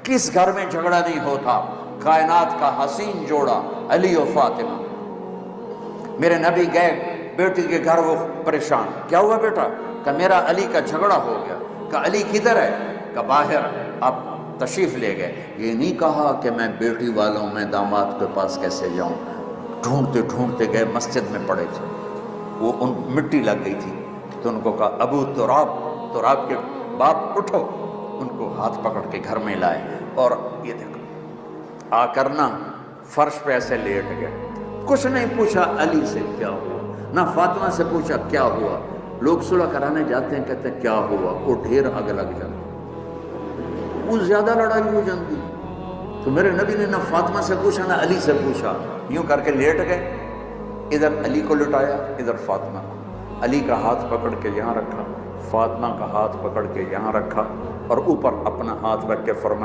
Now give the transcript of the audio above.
کس گھر میں جھگڑا نہیں ہوتا؟ کائنات کا حسین جوڑا علی و فاطمہ۔ میرے نبی گئے بیٹی کے گھر، وہ پریشان، کیا ہوا بیٹا؟ کہ میرا علی کا جھگڑا ہو گیا۔ کہ علی کدھر ہے؟ کہ باہر۔ آپ تشریف لے گئے۔ یہ نہیں کہا کہ میں بیٹی والوں میں داماد کے پاس کیسے جاؤں، ڈھونڈتے ڈھونڈتے گئے، مسجد میں پڑے تھے، وہ ان مٹی لگ گئی تھی، تو ان کو کہا ابو تراب کے باپ اٹھو، ان کو ہاتھ پکڑ کے گھر میں لائے، اور یہ دیکھو آ کر نا فرش پہ ایسے لیٹ گئے، کچھ نہیں پوچھا علی سے کیا ہوا، نہ فاطمہ سے پوچھا کیا ہوا۔ لوگ صلح کرانے جاتے ہیں، کہتے ہیں کیا ہوا، وہ ڈھیر آگ لگ جاتی، وہ زیادہ لڑائی ہو جاتی۔ تو میرے نبی نے نہ فاطمہ سے پوچھا نہ علی سے پوچھا، یوں کر کے لیٹ گئے، ادھر علی کو لٹایا ادھر فاطمہ کو، علی کا ہاتھ پکڑ کے یہاں رکھا، فاطمہ کا ہاتھ پکڑ کے یہاں رکھا، اور اوپر اپنا ہاتھ رکھ کے فرمایا